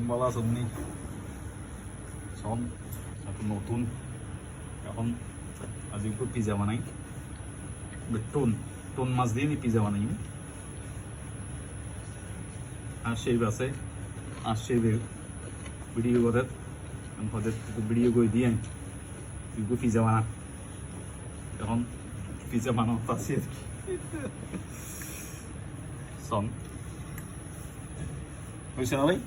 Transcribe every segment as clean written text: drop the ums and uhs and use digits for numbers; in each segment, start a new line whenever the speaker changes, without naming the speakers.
ভালো আছে উনি সন এখন নতুন এখন আজ একটু পিজা বানাই টোন টোন মাছ দিয়ে পিজা বানাই আর সেই বাসে আর সেই ভিডিও করে হঠাৎ ভিডিও করে দিয়ে একটু পিজা বানা এখন পিজা বানাও পাচ্ছি আর কি সন হয়েছে না ভাই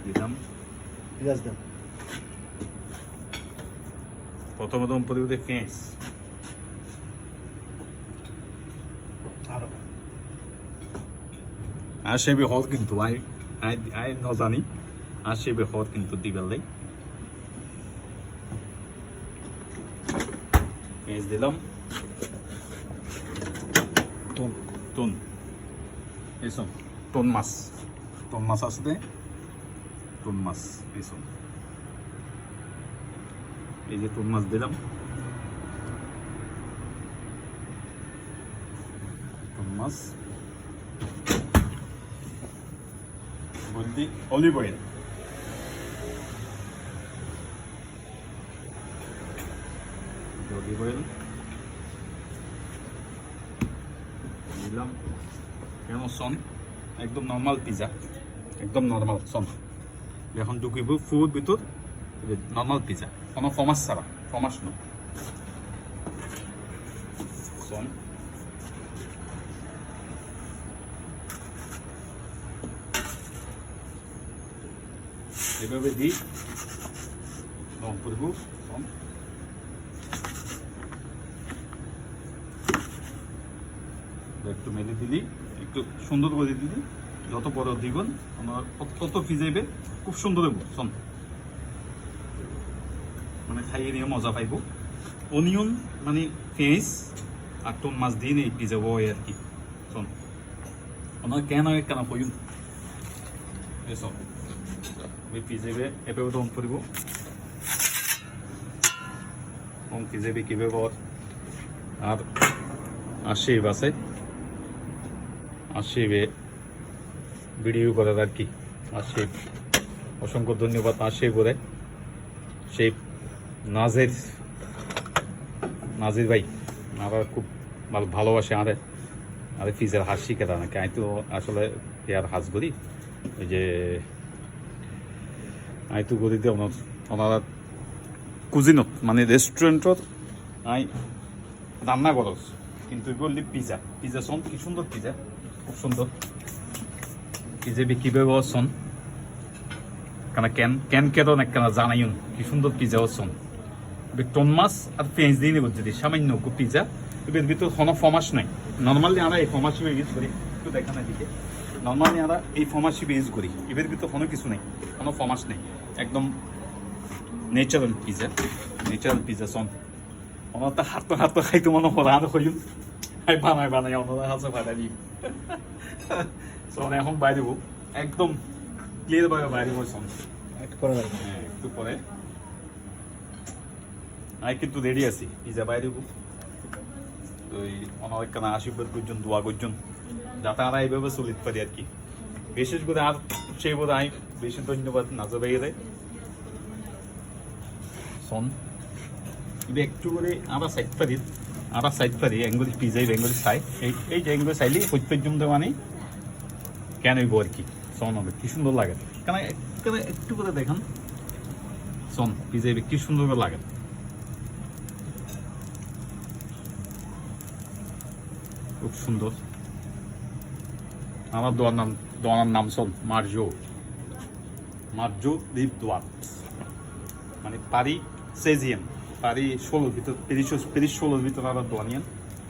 দিলাম
পেঁয়াজ দেন
প্রথমে পরিবর্তে পেঁয়াজ আর সেবে হল কিন্তু আই ন জানি আর সেবে হল কিন্তু দিবেল দেয় পেঁয়াজ দিলাম
টন
টন এইসব টন মাছ আছে টন মাছ এইসব এই যে টন মাছ দিলাম টন মাছ বলতে অলিভ অয়েল দিলাম কেন সন একদম নর্মাল পিজা একদম নর্মাল সন এখন ঢুকিব ফুড ভিতর নর্মাল পিজা কোনো ফমাস ছাড়া ফমাস নয় সন এভাবে দিই রং করব সন একটু মেলে দিলি একটু সুন্দর করে দিলি যত বড় দিবেন আমার তত ফিজাইবে খুব সুন্দর হইব শোন মানে খাইয়ে নিয়ে মজা পাইব অনিয়ন মানে পেঁয়াজ আর টন মাছ দিয়ে নিয়ে পিজা বয় আর কি শোন আমার কেন কইন এসব ওই পিজাইবে এভাবে রং করব রং পিজাইবে কীভাবে আর আসে বাসে আসিবে ভিডিও করার আর কি আসে অসংখ্য ধন্যবাদ আসে করে সেই নাজির ভাই আমার খুব ভালোবাসে আরে ফিজের হাস শিখে তা নাকি আমি তো আসলে ইয়ার হাস করি ওই যে আমি তো করি দিয়ে ওনারা কুজিনত মানে রেস্টুরেন্টত আমি রান্না করস কিন্তু বললি পিজা সন কি সুন্দর পিজা খুব সুন্দর পিজা কীভাবে সন কেন কেন কেন কেন জানাইন কি সুন্দর পিজা সন টন মাছ আর পেঁয়াজ দিয়ে নেব যদি সামান্য পিজা এর ভিতর কোনো ফমাস নাই নর্মালি আমরা এই ফমাসি ইউজ করি একটু দেখা না দিকে নর্মালি আমরা এই ফমাসি ইউজ করি এর ভিতর কোনো কিছু নেই কোনো ফমাস নেই একদম ন্যাচারাল পিজা সন ওনার তো হাত খাইতে মনে হলো আর হইল বানাই ওনারা হাতে ফাটাই দিই সন এখন বাইরে একদম ক্লিয়ার ভাবে বাইরে সন একটু পরে আমি কিন্তু রেডি আছি পিজা বাইরে ওই অনেক কেন আশীর্বাদ করছেন দোয়া করছেন যাতে আমরা এইভাবে চলিতে পারি আর কি বিশেষ করে আর সেই বোধ আমি বেশি ধন্যবাদ নাজা বাইরে দেয় সন একটু করে আমরা সাইড পারি এঙ্গুলি পিজাই বেঙ্গলি চাই এই যে এঙ্গুলি চাইলে পর্যন্ত মানে কেন হইব আর কি সন হবে কি সুন্দর লাগে কেন একটু করে দেখান সন পিজাই কি সুন্দর করে লাগে খুব সুন্দর আমার দোয়ার নাম সন মার্জো দ্বীপ দোয়ার মানে পারি সেজিয়ান পারি 16 ভিতর 16 ভিতর আবার দোয়ানিয়ান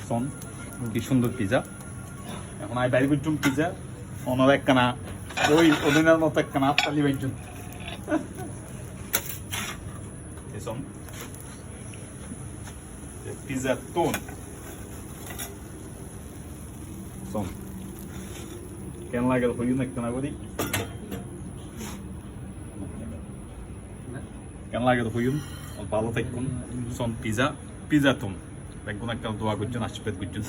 সন কি সুন্দর পিজা এখন আই বাইরে বেডরুম পিজা ওনার একখানা ওই ওদিনের মতো একখানা আটটালি বেডরুম এসম পিজা টোন সন কেন লাগে হইন একখানা করি কেন লাগে হইন ভালো থাকুন সন পিজা টোন একজন একটা দোয়া করছেন আশীর্বাদ করছেন